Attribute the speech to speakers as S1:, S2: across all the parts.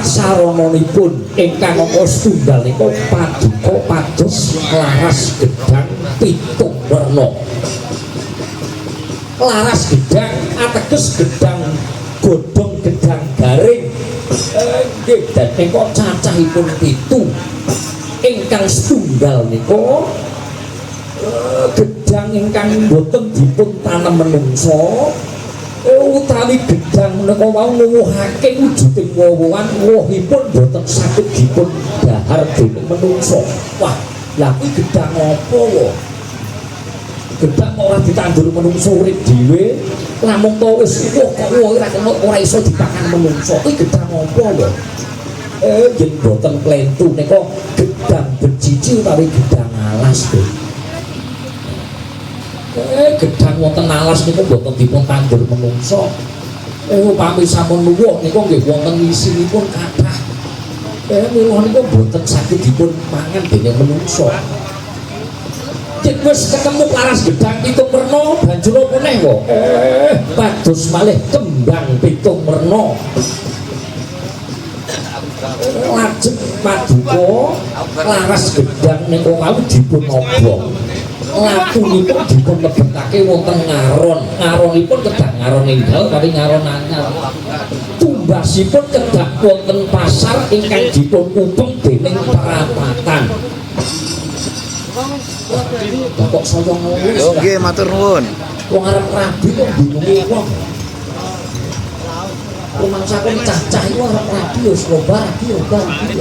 S1: sarananipun ingkang angka setunggal nika paduka pados laras gedhang pitung werna. Laras gedhang ateges gedhang godhong gedhang garing. Nggih, dadi kok cacahipun 7. Ingkang setunggal nika gedhang ingkang boten dipun tanem menungsa. Utawi gedhang menika wau nuwuhake wujuding wowoan wohipun boten saged dipun dhahar dening menungsa. Wah, lha kuwi gedhang apa wae? Gedhang ora ditandur menungsa urip dhewe, lamun to wis kok ora iso dipangan menungsa. Kuwi gedhang apa wae? Yen boten klentu nika gedhang beciji utawi gedhang alas. Gedhang wonten alas niku boten dipun tandur menungsa. Upami sampun nuwuh niku nggih wonten isinipun kathah. Mila niku boten saged dipun mangan dening menungsa. Yen wis ketemu laras gedhang pitung werna banjur puneh wae. Pados malih kembang pitung werna. Lajeng paduka laras gedhang niku wau dipun obong. Lakunipun dipun lebetake wonten ngaron. Ngaronipun kedah ngaron enggal kali ngaron anyar. Tumbasipun kedah wonten pasar ingkang dipun upeng dening perapatan. Kok saya ngono.
S2: Nggih, matur nuwun.
S1: Wong arep rabi kok bingungi wong. Rumangsapun cah-cah iku arep rabi wis loba rabi.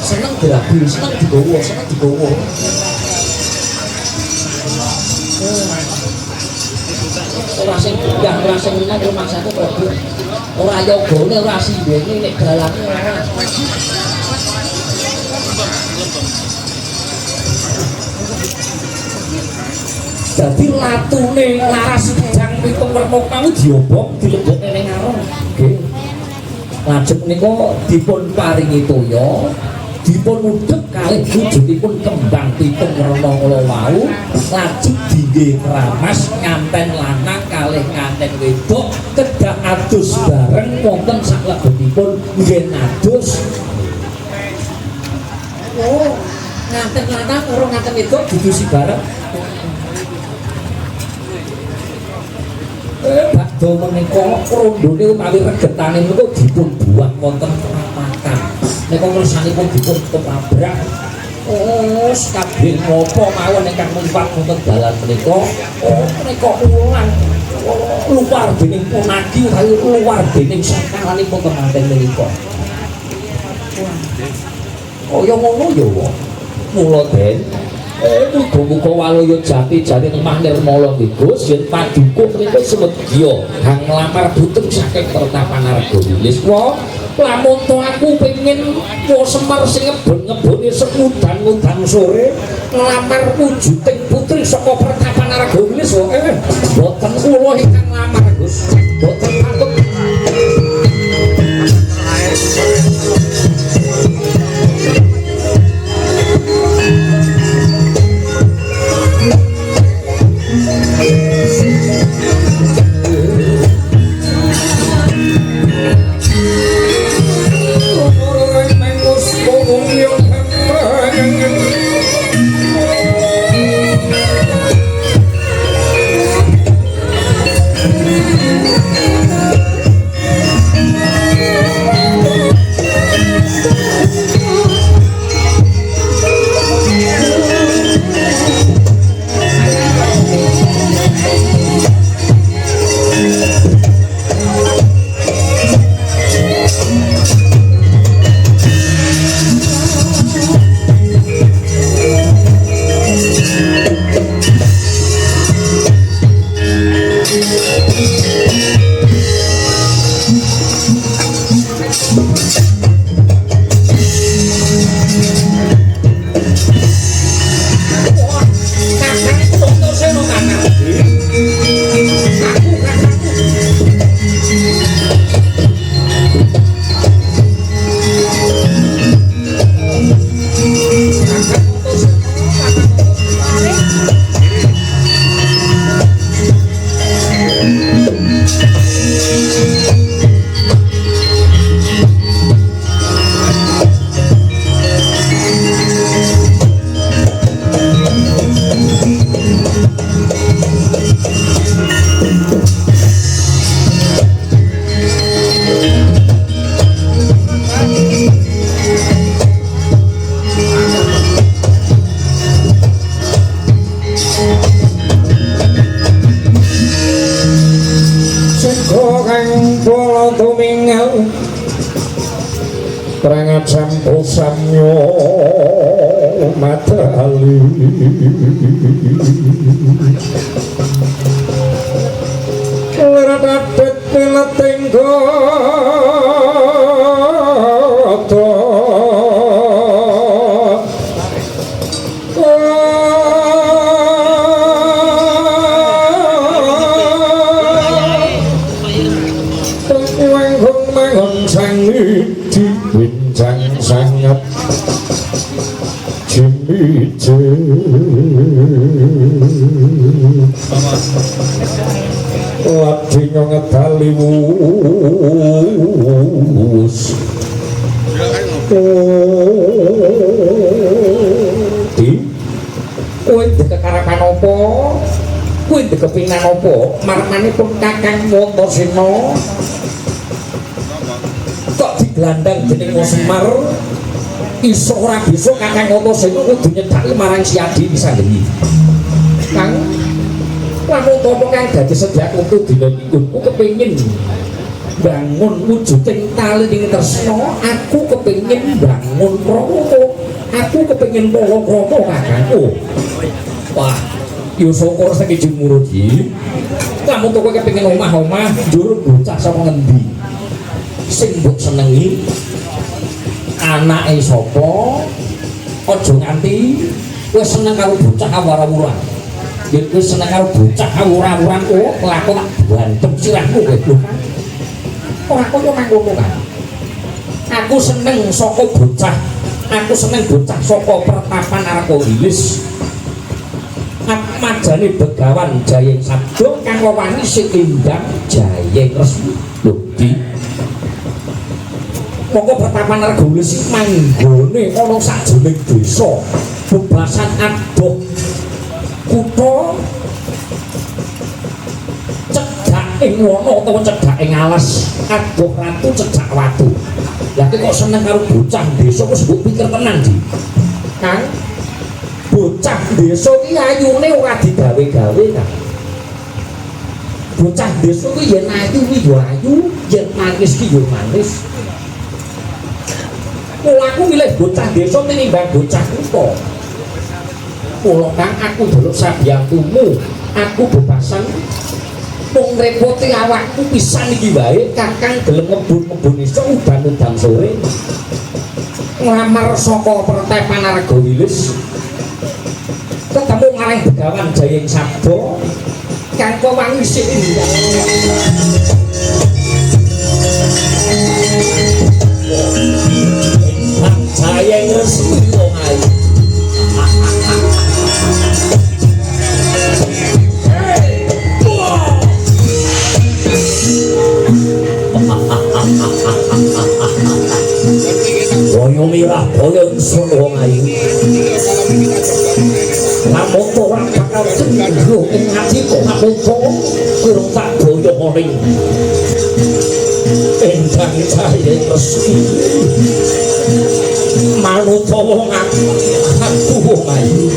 S1: Seneng dirabi, seneng digowo. Ora sing guyah, ora sing enak rumangsane problem. Ora yogane, ora simbene nek dalane ora. Dadi latune laras gedhang pitung werna mau diobong dilebokne ning ngaron. Nggih. Lajeng menika dipun paringi toya, dipun udhek kalih wujudipun kembang pitung werna kala wau, lajeng dingge kramas nganten lanang kalih nganten wedok kedah adus bareng wonten saklebetipun nggih adus. Oh, nganten lanang karo nganten wedok didusi bareng. Bakdo menika rondone utawi regetane menika dipun buah wonten perapatan. Nika kersanipun dipun ketabrak. Kabeh napa mawon ingkang numpak wonten dalan menika, menika ulang luar dening punaki utawi luar dening sakalanipun temanten menika. Kaya ngono ya wae. Mula den muga-muga walaya jati lemah nirmala Gus yen paduka menika semedya hang nglamar butuh saking pertapan Argawilis. Wah, lamun to aku pengin Semar sing ngebon-ngebone semudan-mudan sore nglamar wujuding putri saka pertapan Argawilis wae. Boten kula ingkang nglamar Gus. Boten patut. kang kula tumingal prangat sampo samyo matali leradat pileting kota bincang sangat cimice latinya ngetali wus kuwi dikekarapan apa kuwi dikepingan apa marmanipun Kakang Wantasena gelandang dening Wong Semar iso ora bisa Kakang Wantasena kudu nyedhaki marang Si Adi bisa ngendi Kang lamun topo kang dadi sedhak untuk dina niku kepengin bangun wujuding tali ing tresna aku kepengin bangun Rama aku kepengin Rama Kakang wah yo syukur sing jemur iki lamun topo kepengin omah-omah njur bocah saka ngendi sing mbok senengi anake sapa aja nganti wis seneng karo bocah awara-awuran yen wis seneng karo bocah awura-awuran kok lakon bantem sirahmu kowe ora kaya mangkono kan aku seneng saka bocah aku seneng bocah saka Pertapan Arkawilis majane Begawan Jayeng Sabda kang wewangi sing indang Jayeng Resmi lho mongko Pertapan Arkawilis iki manggone ana sajroning desa bebasan adoh kutha cedhak ing wana utawa cedhak ing alas adoh ratu cedhak watu lha kok seneng karo bocah desa wis mbok pikir tenan di Kang bocah desa iki ayune ora digawe-gawe Kang bocah desa iki yen ayu iki yo ayu yen manis iki yo manis aku milih bocah desa tinimbang bocah kutha. Mula Kang aku delok sabiyantumu, aku bebasan mung repoti awakku pisan iki wae Kakang gelem ngebun-ngebun iso udan-udan sore. Nglamar saka Pertapan Arkawilis. Ketemu marang Begawan Jayeng Sabda kang wewangi sing Jayeng Resmi wong ayu. Boyo mirah, boyo sun wong ayu. Namun orang bakal cenderung ing ati kok ngapunto kurang tak boyo oning. Endang Jayeng Resmi manut wong aku wong ayu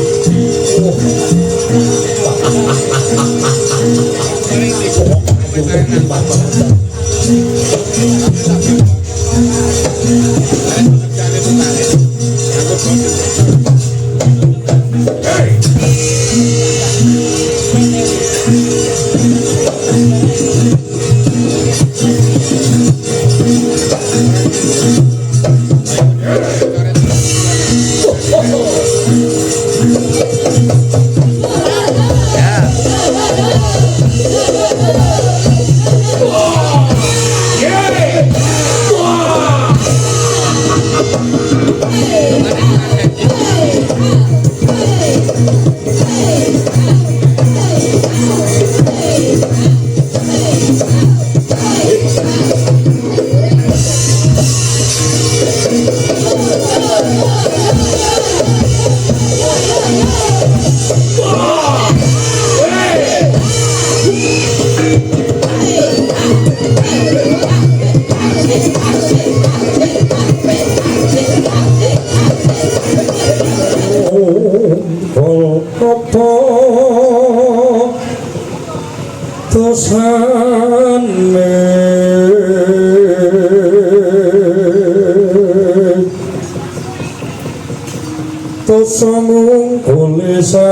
S2: bisa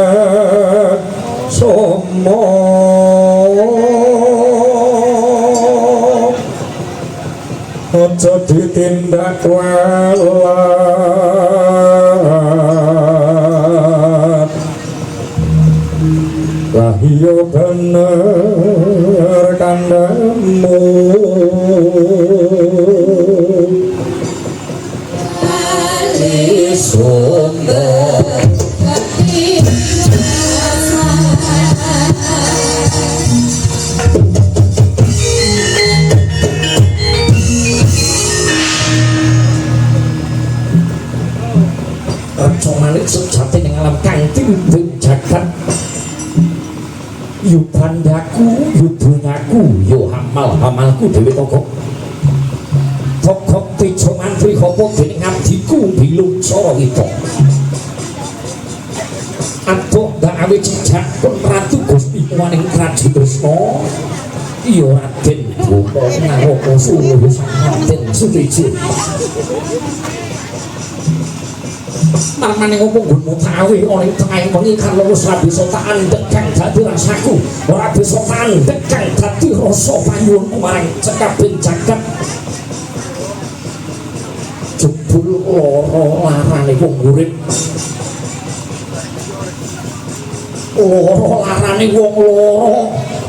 S2: somo aja ditindak walat lah iya bener kandamu
S1: sumber Raja Malik sejati ning alam kang timbing jagat yu bandaku yu dunyaku yu hamalku dhewe toko Tokok tejo mantri hopo dening abdiku bilung soro ito Adoh gawe cicak pun ratu Gusti Waning Kraji Kresna iya Raden Boma Naraka Suluh Raden Sudiji Marmane ngopo nggonmu tawe ana ing tengahing wengi kan lurus ora bisa tak andhek kang dadi rasaku ora bisa tak andhek kang dadi rasa panyuwunmu marang cekaping jagat jebul lara larane wong urip lara larane wong lara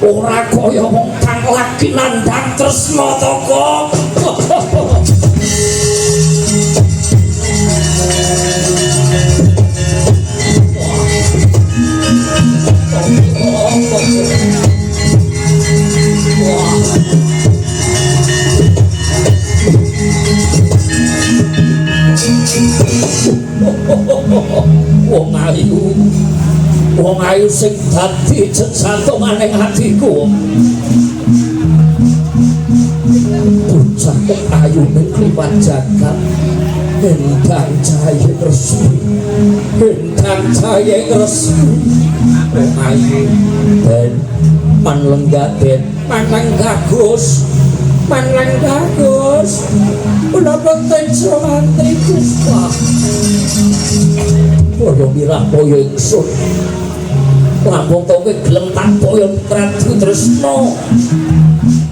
S1: ora kaya wong kang lagi nandhang tresna toko wong ayu sing dadi jantungan ing atiku bocah ayu ning kliwat jagat endang cahaya resmi wong ayu ben manlenggaten manlenggagus ulah pentejo mantri Gusti Boyo mirah boyo ingsun lampung toke gelem tak boyo Prabu Tresna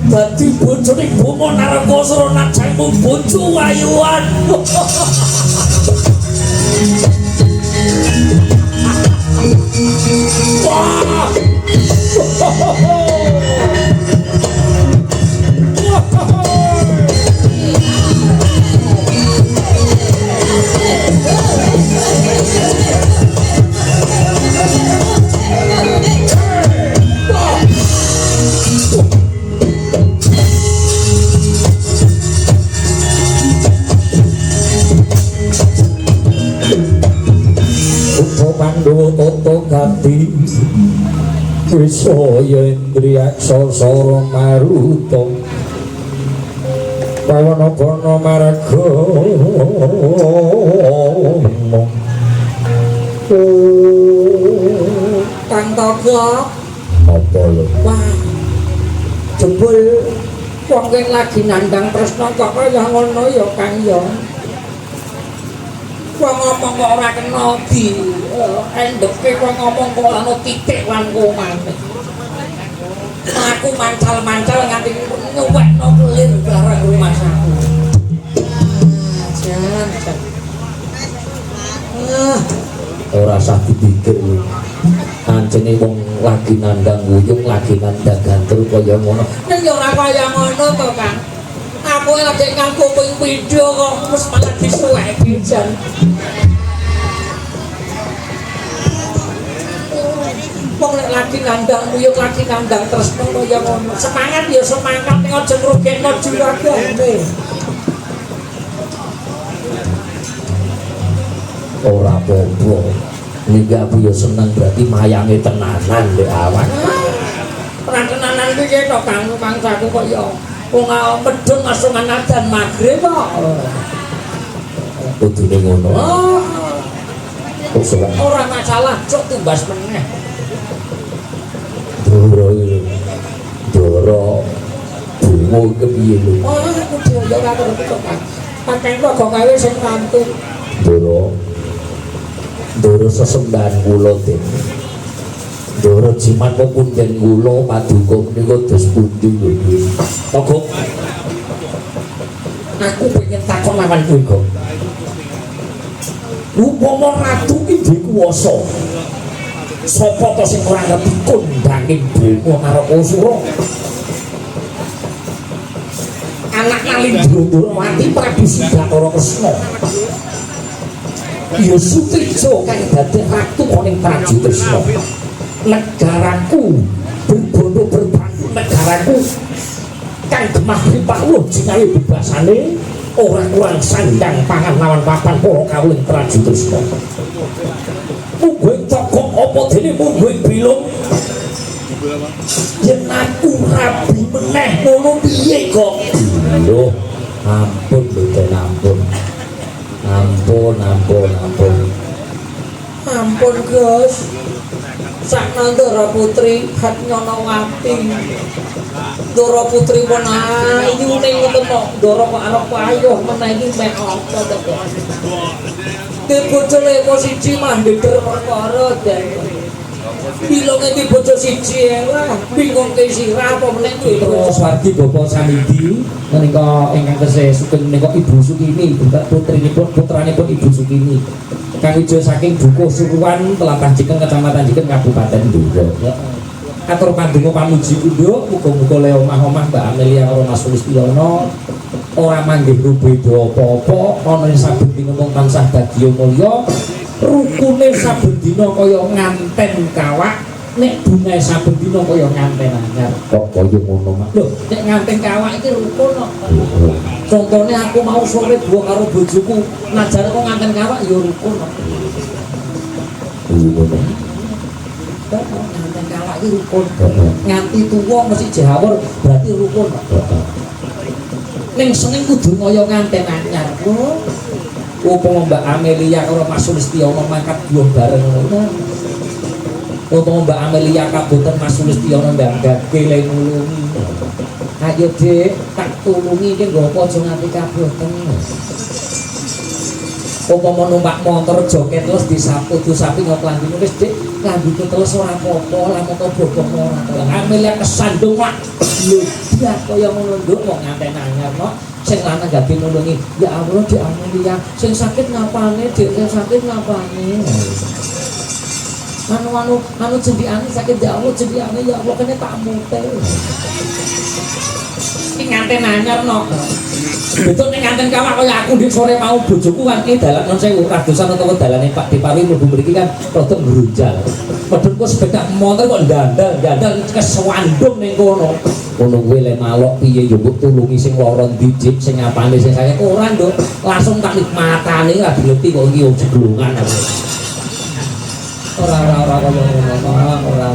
S1: dadi bojone Boma Naraka Sura najangmu bojo wayuan wah Pandhawa tata gati Wisaya Indriyaksa Sara Maruta Pawana Marga Kang Toga apa lho wah jebul wong kang lagi nandhang tresna kok kaya ngono ya Kang ya wong ngomong kok ora kena di endeke wong ngomong kok ana titik lan komane aku mancal-mancal nganti nyuwekno kelir bareng rumah saku jan ora usah dipikir ancene wong lagi nandhang wuyung lagi nandhang gantur kaya ngono ning ya ora kaya ngono to Kang aku lagi nganggo ping video kok wis malah disuweki jan wong lek lagi nandhang wuyung lagi nandhang tresna kaya ngono semangat ya semangat ning aja ngrugekno juragane ora apa-apa niki aku ya seneng berarti mayange tenanan ndek awan ora tenanan piye to Kang mangsaku kok ya wong medhun masungan adzan magrib kok kudune ngono ora masalah cuk tumbas meneh Doro bungo kepiye lho aku dhewe ya ora ngerti kok Kang pancen kok gawe sing mantu Doro Ndoro sesembahan kula Den. Ndoro jimat pepunden kula paduka menika dos pundi lho. Kok aku pengen takon lawan kowe kok. Upama ratu ki duwe kuwasa. Sapa to sing ora ngerti kondhange Bima karo Asura? Anak Nalindra Durawati Prabu Sibatara Kresna. Ya Sutrija kang dadi ratu ning Prabu Kresna. Negaraku berbondo berbangku, negaraku kang gemah pripawuh jinawi bebasane ora kurang sandang pangan lawan papan para kawuling Prabu Kresna. Mungguing cokok apa dene mungguing bilung yen aku rabi meneh ngono piye kok. Lho ampun lho Den, ampun Gus. Sakna Ndara Putri hat nyono ati. Ndara Putri pun ayu ning ngoten kok. Ndara kok arep payuh meneh iki mek apa to kok. Ki bojone kok siji mah ndeker perkara Den. Bilonge ki bojo siji lah, bingung ke sirah apa meneh kuwi. Terus wargi Bapak Samidi menika ingkang tesih sugeng menika Ibu Sukini, putrinipun putranipun Ibu Sukini. Kang ijo saking Dukuh Suruhan, Tlatah Jikeng, Kecamatan Jikeng, Kabupaten Ndoro. Atur pandonga pamuji kula, muga-muga le omah-omah Mbak Amelia karo Mas Sulistiono ora manggih beda apa-apa, ana ing saben dina mung tansah bagya mulya. Rukune saben dina kaya nganten kawak, nek bungae saben dina kaya nganten anyar. Kok kaya ngono mak? Lho, nek nganten kawak iki rukun kok. Contone aku mau sore buah karo bojoku, najane kok nganten kawak ya rukun kok. Nganten kawak iki rukun. Nganti tuwa mesti jawur berarti rukun kok. Ning seneng kudu kaya nganten anyar. Upama Mbak Amelia karo Mas Sulistiono mangkat buah bareng ngono. Upama Mbak Amelia kaboten Mas Sulistiono ndangake le nulungi. Ayo Dik, tak tulungi iki nggo apa aja nganti kaboten. Upama numpak motor joket terus disapu sapi kok klambine wis Dik, klambine terus ora apa-apa, lamun to bobong ora. Amelia kesandung wak. Lho, dia kaya ngono nduk kok nganten anyar no. Sing lanang gak nulungi, ya Allah Dik Amelia, sing sakit ngapane Dik, sing sakit ngapane. Anu jendiane sakit ya Allah, jendiane ya Allah kene tak mute. Iki nganten anyar no. Betul ning nganten kawak kaya aku ndek sore mau bojoku wangke dalan non sewu kadosan utawa dalane Pak Depawi mlebu mriki kan rada ngrunjal. Padahal kok sepeda motor kok ndandal keswandung ning kono. Kono kuwi le malok piye yo mbok tulungi sing lara dijik sing apane sing saya ora nduk langsung tak nikmatane ra dileti kok iki jeglongan aku. Ora kaya ngono ora.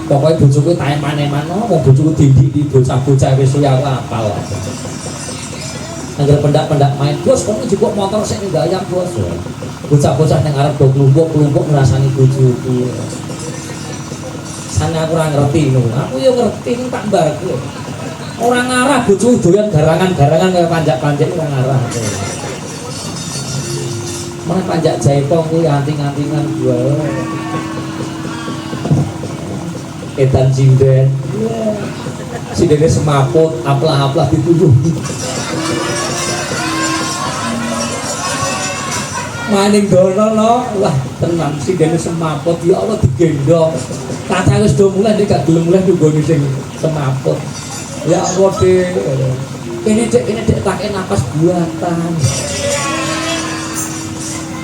S1: Pokoke bojoku tak eman-eman wong bojoku dindik di bocah-bocah wis suwe aku apal. Angger pendak-pendak main, Bos, kok njupuk motor sik gayam, Bos. Bocah-bocah ning arep do klumpuk-klumpuk ngrasani bojoku. Sane aku ora ngerti ngono. Aku yo ngerti ning tak mbarku. Ora ngarah bojoku doyan garangan-garangan kaya panjak-panjak ora ngarah. Mana panjak jaipong kuwi anting-antingan gua. Edan sinden. Sindene semaput, aplah-aplah dituduh. Maning dono no, wah tenang sindene semaput ya Allah digendong. Kata wis do mulai nek gak gelem mulai nggone sing semaput. Ya Allah Dik. Ini Dik take napas buatan.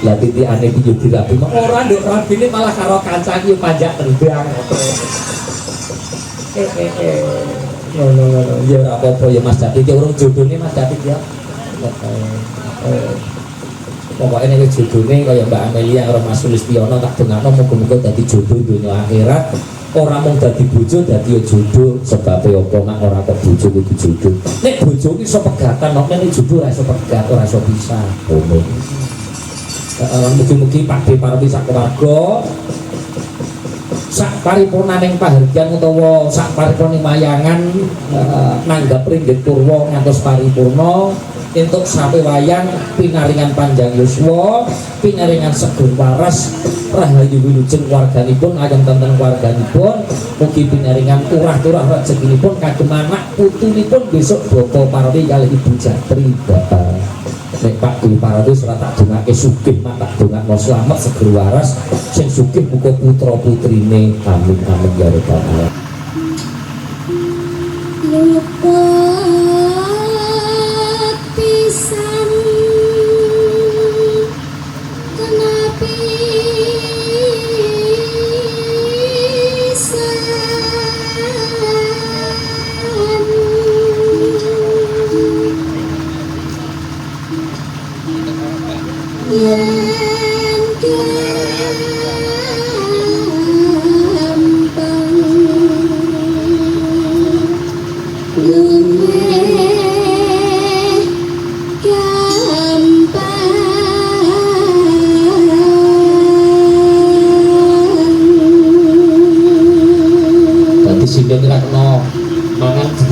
S1: Lah titi ane iki yo dirapi ora nduk rabine malah karo kancane yo panjak tendang. No, ya apa-apa ya Mas David ya urung jodone Mas David ya. Pokoknya ini judulnya kaya Mbak Amelia karo Mas Sulistiono tak dongakno muga-muga dadi jodoh dunia akhirat. Ora mung dadi bojo dadi ya jodoh sebabe apa nek ora kok bojo kudu jodoh. Nek bojo ki iso pegatan nek nek jodoh ora iso pegat ora iso pisah. Mugi-mugi Pak Deparwi sak keluarga sak paripurnaning pahargyan utawa sak paripurnaning wayangan nanggap ringgit purwa ngantos paripurna entuk sapi wayang pinaringan panjang yuswa pinaringan seger waras rahayu wilujeng warganipun ayam tenten warganipun mugi pinaringan turah-turah rezekinipun kagem anak putunipun besok Bapak Parwi kalih Ibu Jatri Bapak nek Pak Dwi Parwi ora tak dongake sugih mak tak dongakno slamet seger waras sing sugih muga putra putrine amin amin ya rabbal alamin.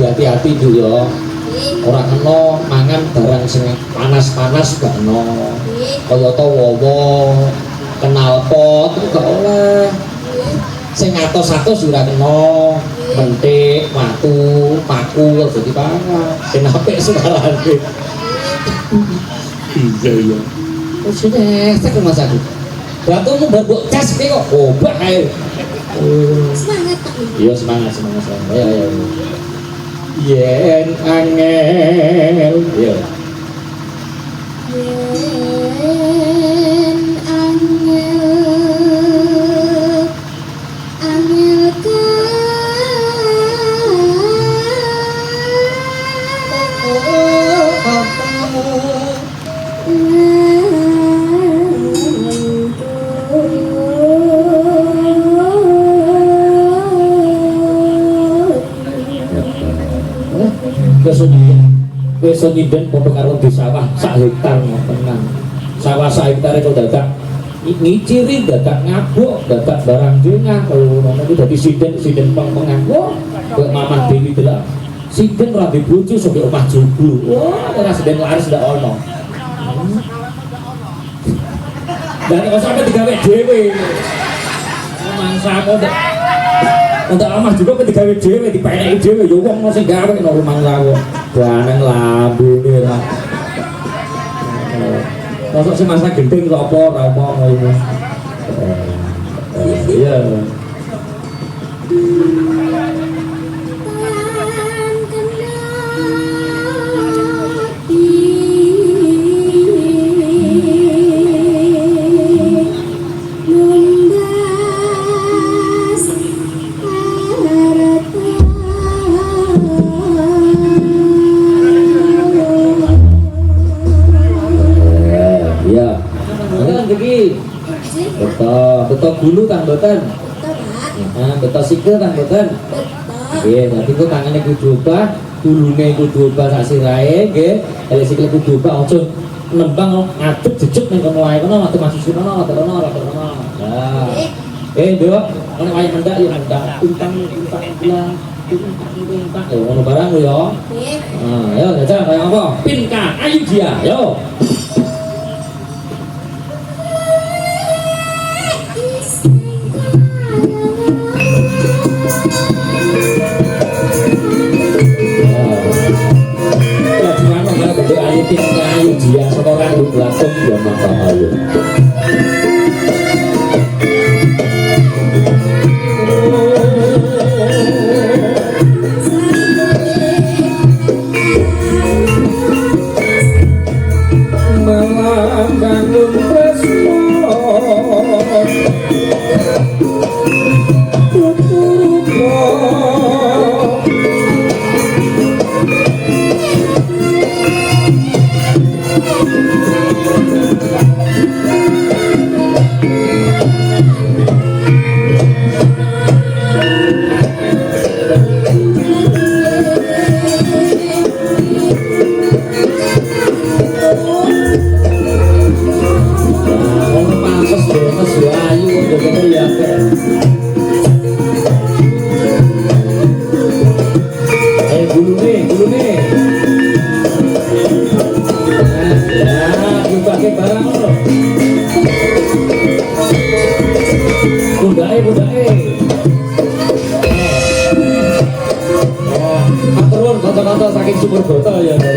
S1: Hati-hati itu ya orang kena mangan barang sing panas-panas gak kena kaya to wowo kenal pot itu gak oleh sing atos-atos ora kena mentik, watu, paku jadi pangan sing apik suarane iya wis nek mas aku batumu mbok cas iki kok obah ae semangat Pak iya semangat ayo yen angel ya yen angel besok nyiden foto karo di sawah sak hektar tenang sawah sak hektar itu dadak ngiciri dadak ngabuk dadak barang jengah kalau nanti jadi sinden peng-pengan wah buat mamah Dewi delak sinden rabi bojo sampai omah jublu wah ora sinden laris ndak ono dan kok sampai digawe dhewe mangsa kok untuk omah juga digawe dhewe dipeneki dhewe ya wong sing gawe nang rumah lawo baneng lambene ra. Mosok sing masa gendeng kok apa ora apa ngono. Iya. Betul bulu kan boten? Nah, betul sikil kan boten? Nggih, berarti ku tangane kudu obah, bulune kudu obah sak sirahe, nggih. Elek sikil kudu obah aja nembang ngadeg jejet ning kono wae kono ate masuk kono ate kono. Nah. Nduk, ana wae mendak ya mendak. Untang bilang untang ya ngono barang ya. Nggih. Nah, ayo jajal kaya apa? Pinka, ayo dia, yo. Ayo dia seorang di belakang dia maka ayo bangun presmo saking sumber bota ya.